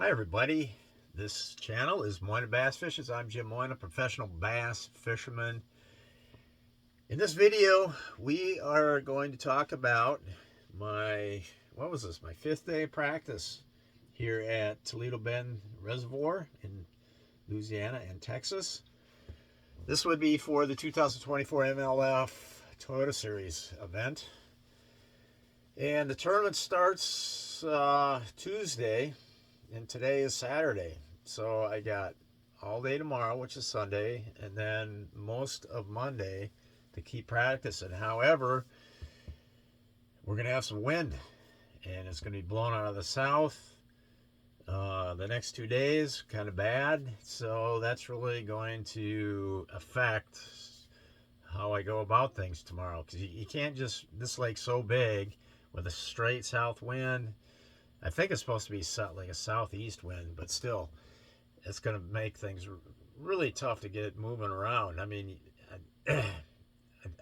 Hi everybody, this channel is Moina Bass Fishers. I'm Jim Moina, professional bass fisherman. In this video, we are going to talk about my fifth day of practice here at Toledo Bend Reservoir in Louisiana and Texas. This would be for the 2024 MLF Toledo Series event. And the tournament starts Tuesday, and today is Saturday. So I got all day tomorrow, which is Sunday, and then most of Monday to keep practicing. However, we're going to have some wind, and it's going to be blowing out of the south the next 2 days, kind of bad. So that's really going to affect how I go about things tomorrow, because you can't just, this lake's so big with a straight south wind. I think it's supposed to be like a southeast wind, but still, it's going to make things really tough to get it moving around. I mean, I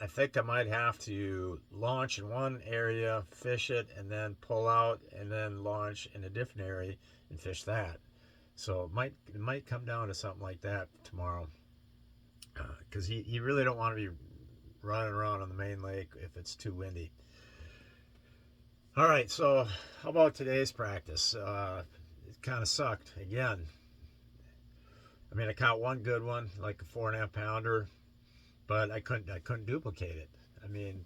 think I might have to launch in one area, fish it, and then pull out, and then launch in a different area and fish that. So it might come down to something like that tomorrow, because you really don't want to be running around on the main lake if it's too windy. All right, so how about today's practice? It kind of sucked again. I mean, I caught one good one, like a 4.5 pounder, but I couldn't duplicate it. I mean,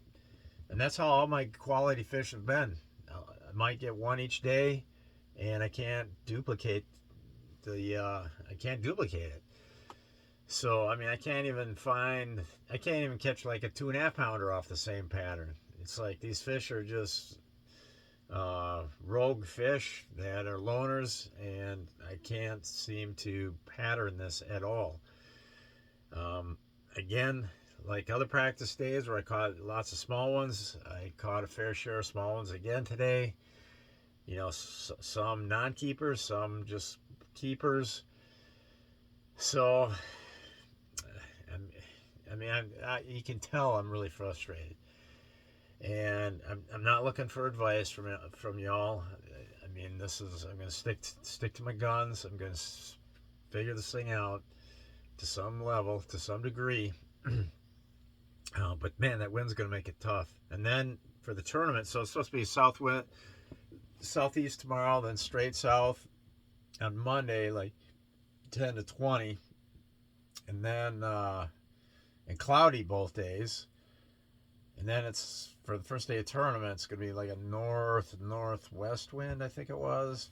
and that's how all my quality fish have been. I might get one each day, and I can't duplicate it. So I mean, I can't even catch like a 2.5 pounder off the same pattern. It's like these fish are just rogue fish that are loners, and I can't seem to pattern this at all. Again, like other practice days where I caught lots of small ones, I caught a fair share of small ones again today. You know, some non-keepers, some just keepers. So, I mean, you can tell I'm really frustrated. And I'm not looking for advice from y'all. I mean, I'm going to stick to my guns. I'm going to figure this thing out to some level, to some degree. But man, that wind's going to make it tough. And then for the tournament, so it's supposed to be southeast tomorrow, then straight south on Monday, like 10 to 20, and then and cloudy both days. And then it's for the first day of tournament, it's going to be like a northwest wind, I think it was,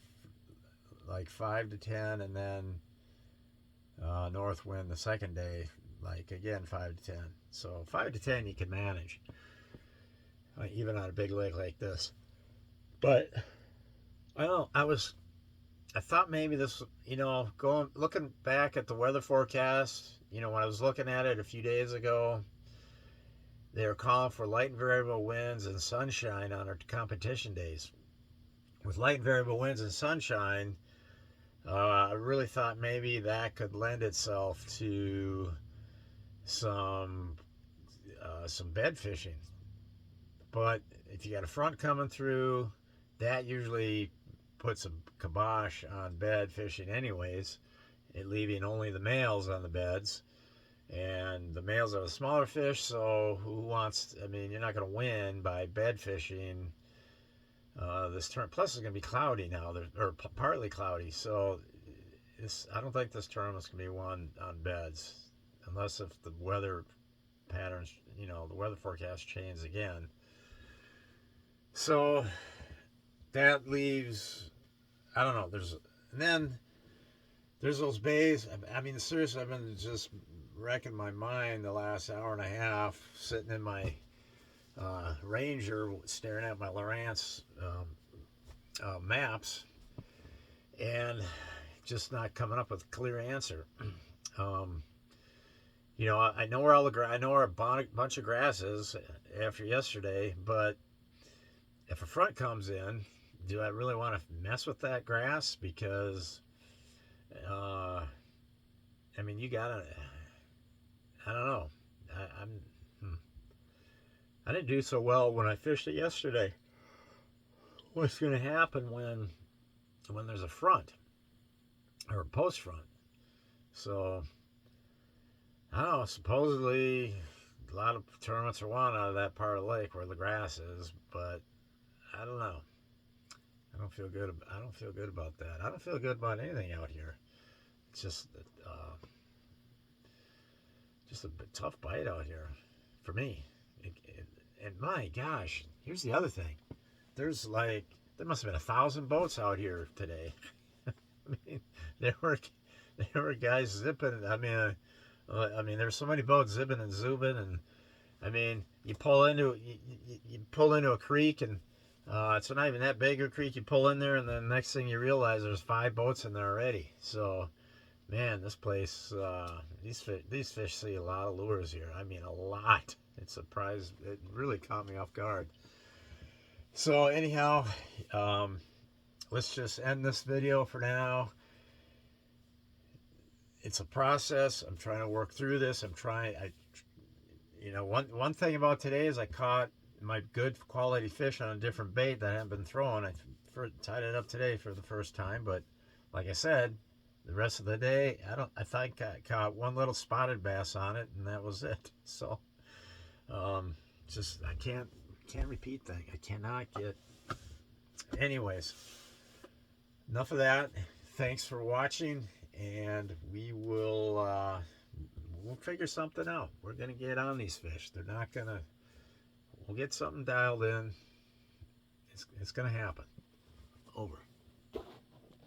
like 5 to 10, and then north wind the second day, like again 5 to 10. So 5 to 10 you can manage, even on a big lake like this. But I don't know. I thought maybe this, looking back at the weather forecast, when I was looking at it a few days ago, they were calling for light and variable winds and sunshine on our competition days. With light and variable winds and sunshine, I really thought maybe that could lend itself to some bed fishing. But if you got a front coming through, that usually puts a kibosh on bed fishing anyways, leaving only the males on the beds. And the males are the smaller fish, so you're not going to win by bed fishing this turn. Plus, it's going to be cloudy now, or partly cloudy, so I don't think this tournament's going to be won on beds, unless if the weather patterns, the weather forecast changes again. So that leaves, I don't know, there's those bays. I mean, seriously, I've been just wrecking my mind the last hour and a half, sitting in my Ranger, staring at my Lowrance maps, and just not coming up with a clear answer. I know where a bunch of grass is after yesterday, but if a front comes in, do I really want to mess with that grass? Because you gotta, I don't know. I didn't do so well when I fished it yesterday. What's going to happen when there's a front? or post front. So I don't know. Supposedly, a lot of tournaments are won out of that part of the lake where the grass is, but I don't know. I don't feel good. I don't feel good about that. I don't feel good about anything out here. It's just a tough bite out here for me. And my gosh, here's the other thing. There must have been 1,000 boats out here today. I mean, there were guys zipping. I mean, there's so many boats zipping and zooming, and I mean, you pull into a creek, and it's not even that big a creek. You pull in there, and then next thing you realize, there's 5 boats in there already. So, man, this place, these fish see a lot of lures here. I mean, a lot. It surprised. It really caught me off guard. So anyhow, let's just end this video for now. It's a process. I'm trying to work through this. One thing about today is I caught my good quality fish on a different bait that I haven't been throwing. I tied it up today for the first time, but like I said, the rest of the day, I think I caught one little spotted bass on it, and that was it. So, I can't repeat that. I cannot get. Anyways, enough of that. Thanks for watching, and we'll figure something out. We're gonna get on these fish. They're not gonna. We'll get something dialed in. It's gonna happen. Over.